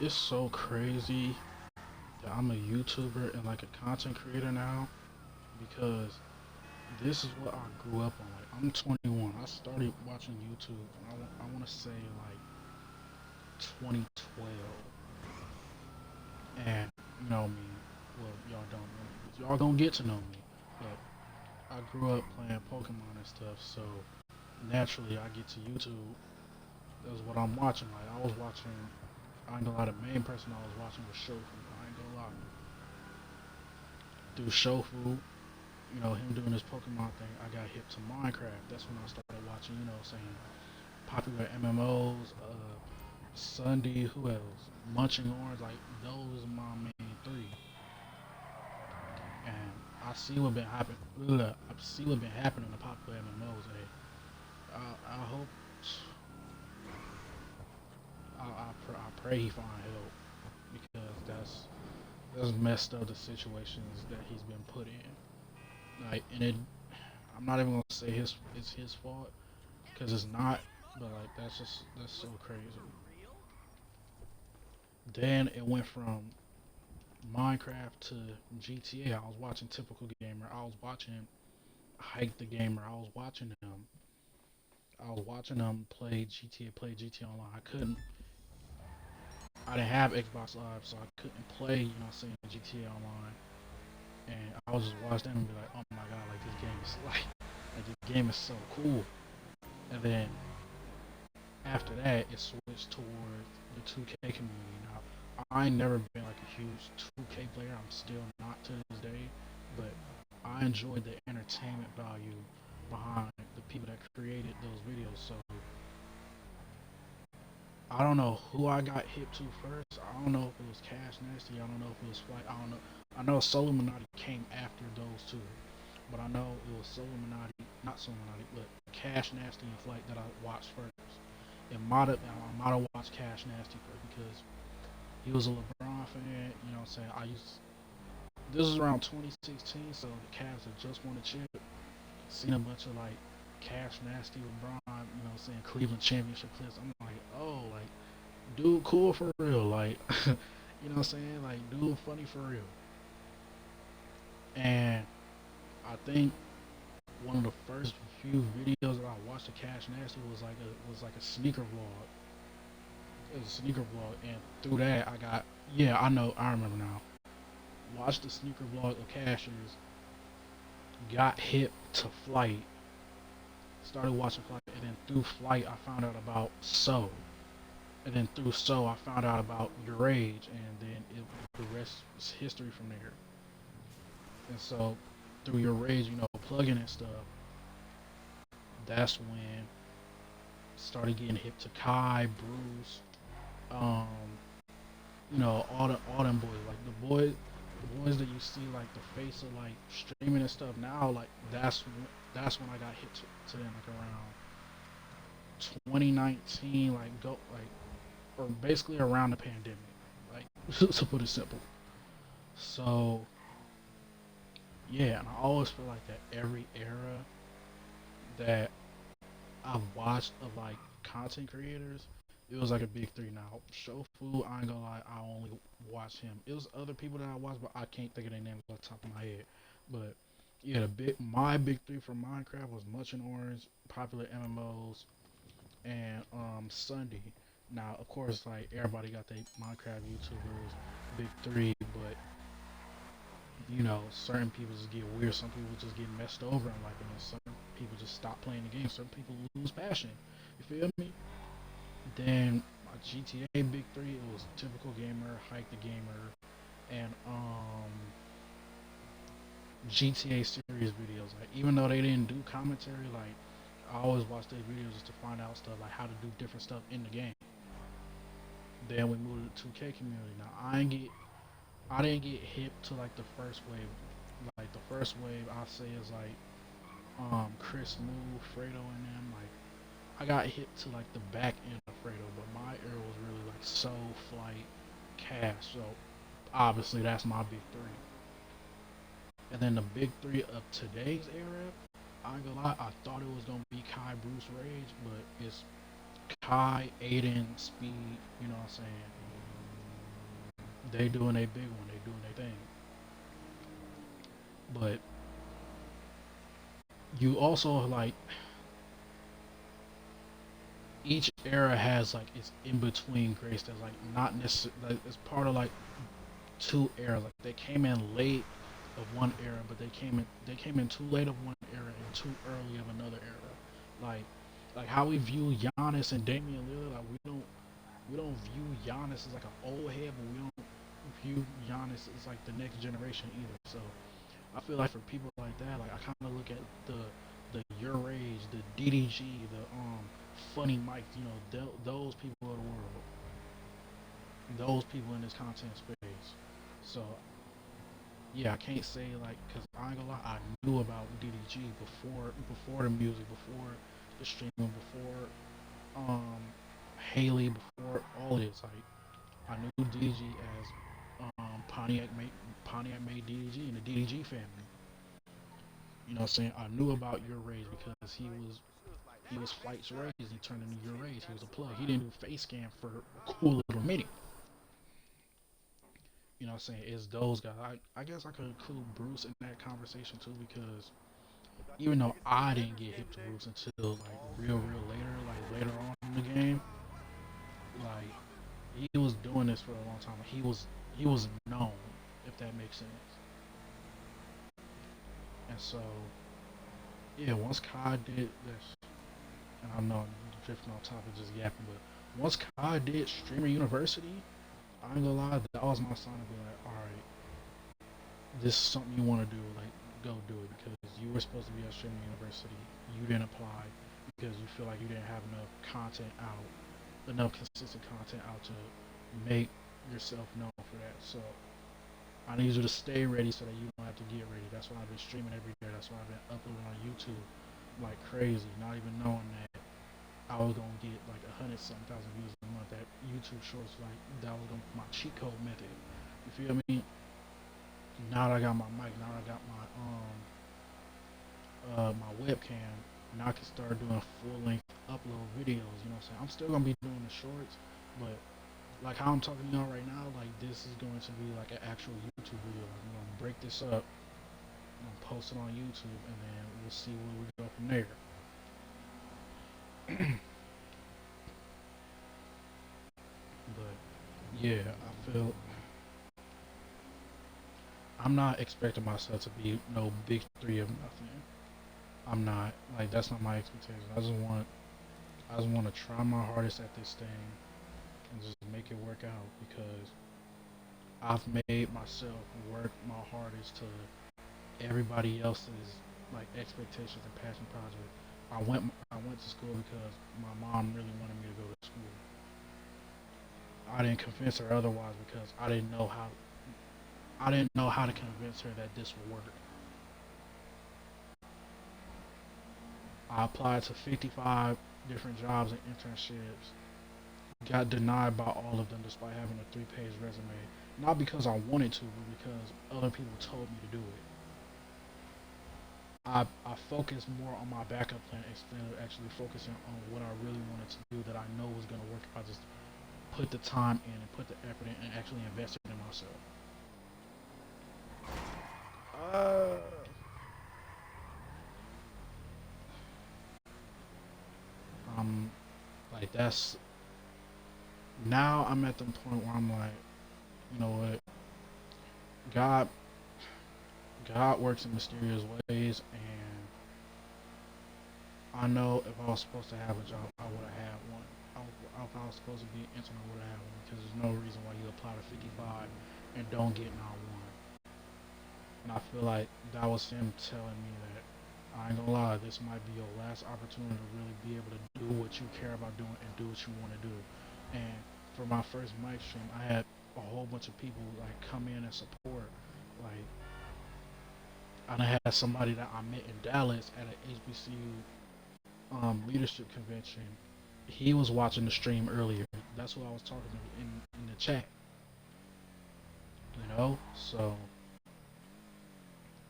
it's so crazy that I'm a YouTuber and like a content creator now because this is what I grew up on. Like I'm 21. I started watching YouTube and I want to say like 2012. And you know me, well y'all don't know me, but y'all gonna get to know me. But I grew up playing Pokemon and stuff, so naturally I get to YouTube. That's what I'm watching. Like I was watching. I ain't gonna lie. The main person I was watching was Shofu. I ain't gonna lie. Through Shofu, you know, him doing his Pokemon thing, I got hip to Minecraft. That's when I started watching, you know, saying popular MMOs, Sunday, who else? Munching Orange, like those are my main three. And I see what been happening. I see what been happening to popular MMOs. I hope, I pray he find help because that's messed up the situations that he's been put in. Like, and I'm not even gonna say it's his fault because it's not. But like, that's so crazy. Then it went from Minecraft to GTA. I was watching Typical Gamer. I was watching Hike the Gamer. I was watching them play GTA Online. I didn't have Xbox Live, so I couldn't play, you know, saying GTA Online. And I was just watching them and be like, oh my god, like this game is like this game is so cool. And then after that, it switched towards the 2K community. Now, I ain't never been like a huge 2K player. I'm still not to this day, but I enjoyed the entertainment value behind the people that created those videos. So I don't know who I got hip to first. I don't know if it was Cash Nasty. I don't know if it was Flight. I don't know. I know Solo Illuminati came after those two, but I know it was Solo Illuminati, not Solo Illuminati, but Cash Nasty and Flight that I watched first. I might have watched Cash Nasty first because he was a LeBron fan. You know what I'm saying? This was around 2016, so the Cavs had just won a chip. Seen a bunch of like Cash Nasty LeBron, you know what I'm saying, Cleveland championship clips. I'm like, oh, like, dude cool for real. Like, you know what I'm saying? Like, dude funny for real. And I think one of the first few videos that I watched of Cash Nasty was like a sneaker vlog. It was a sneaker vlog, and through that I got, yeah, I remember now. Watched the sneaker vlog of Cash's, got hip to Flight, started watching Flight, and then through Flight I found out about and then through I found out about Your Age, and then the rest is history from there. And so through Your Age, you know, plugging and stuff, that's when started getting hip to Kai, Bruce, um, you know, all them boys, like the boys that you see like the face of like streaming and stuff now, like that's when I got hit to them like around 2019, like go like or basically around the pandemic, like to put it simple. So yeah, and I always feel like that every era that I've watched of like content creators, it was like a big three. Now, Shofu, I ain't gonna lie, I only watch him. It was other people that I watched, but I can't think of their names off the top of my head. But yeah, my big three from Minecraft was Much and Orange, popular MMOs, and Sunday. Now, of course, like everybody got their Minecraft YouTubers, big three, but you know, certain people just get weird. Some people just get messed over in life, and then some people just stop playing the game. Some people lose passion. You feel me? Then my GTA Big Three, it was Typical Gamer, Hike the Gamer, and GTA series videos. Like even though they didn't do commentary, like I always watch their videos just to find out stuff like how to do different stuff in the game. Then we moved to the 2K community. Now I didn't get hip to like the first wave. Like the first wave I say is like Chris Moo, Fredo and them. Like I got hit to like the back end of Fredo, but my era was really like Soul, Flight, Cash. So obviously that's my big three. And then the big three of today's era, I ain't gonna lie, I thought it was gonna be Kai, Bruce, Rage, but it's Kai, Aiden, Speed. You know what I'm saying? They doing a big one. They doing their thing. But you also like each era has like its in between grace that's like not necessarily like, it's part of like two eras. Like they came in late of one era, but they came in too late of one era and too early of another era. Like how we view Giannis and Damian Lillard, like we don't view Giannis as like an old head, but we don't view Giannis as like the next generation either. So I feel like for people like that, like I kind of look at the your age, the DDG, the funny Mike, those people of the world, those people in this content space. So yeah, I can't say like because I ain't gonna lie, I knew about DDG before the music, before the streaming, before um Haley, before all this. Like I knew DDG as Pontiac made DDG and the DDG family. You know what I'm saying? I knew about Your Rage because he was Flight's Rage. He turned into Your Rage. He was a plug. He didn't do face scan for a cool little minute. You know what I'm saying? It's those guys. I guess I could include Bruce in that conversation too because even though I didn't get hip to Bruce until like real later, like later on in the game, like he was doing this for a long time. He was known, if that makes sense. And so yeah, once Kai did this, and I know I'm drifting off topic just yapping, but once Kai did Streamer University, I ain't gonna lie, that was my sign to be like, alright, this is something you want to do, like, go do it because you were supposed to be at Streamer University. You didn't apply because you feel like you didn't have enough content out, enough consistent content out to make yourself known for that. So I need you to stay ready so that you don't have to get ready. That's why I've been streaming every day. That's why I've been uploading on YouTube like crazy, not even knowing that I was gonna get like 100 something thousand views a month. That YouTube Shorts, like that was gonna be my cheat code method. You feel me? Now that I got my mic, now that I got my webcam, now I can start doing full length upload videos. You know what I'm saying? I'm still gonna be doing the shorts, but like how I'm talking to y'all right now, like this is going to be like an actual YouTube video. Like, I'm gonna break this up, I'm gonna post it on YouTube, and then we'll see where we go from there. But yeah, I feel I'm not expecting myself to be no big three of nothing. I'm not like that's not my expectation. I just want to try my hardest at this thing and just make it work out because I've made myself work my hardest to everybody else's like expectations and passion project. I went to school because my mom really wanted me to go to school. I didn't convince her otherwise because I didn't know how to convince her that this would work. I applied to 55 different jobs and internships, got denied by all of them despite having a three-page resume. Not because I wanted to, but because other people told me to do it. I focused more on my backup plan instead of actually focusing on what I really wanted to do that I know was going to work if I just put the time in and put the effort in and actually invested in myself. Uh, um, like that's now I'm at the point where I'm like, you know what, God, God works in mysterious ways, and I know if I was supposed to have a job, I would have had one. If I was supposed to be an intern, I would have had one because there's no reason why you apply to 55 and don't get not one. And I feel like that was him telling me that I ain't gonna lie, this might be your last opportunity to really be able to do what you care about doing and do what you want to do. And for my first mic stream, I had a whole bunch of people like come in and support. Like I done had somebody that I met in Dallas at an HBCU leadership convention. He was watching the stream earlier. That's who I was talking to in the chat. You know, so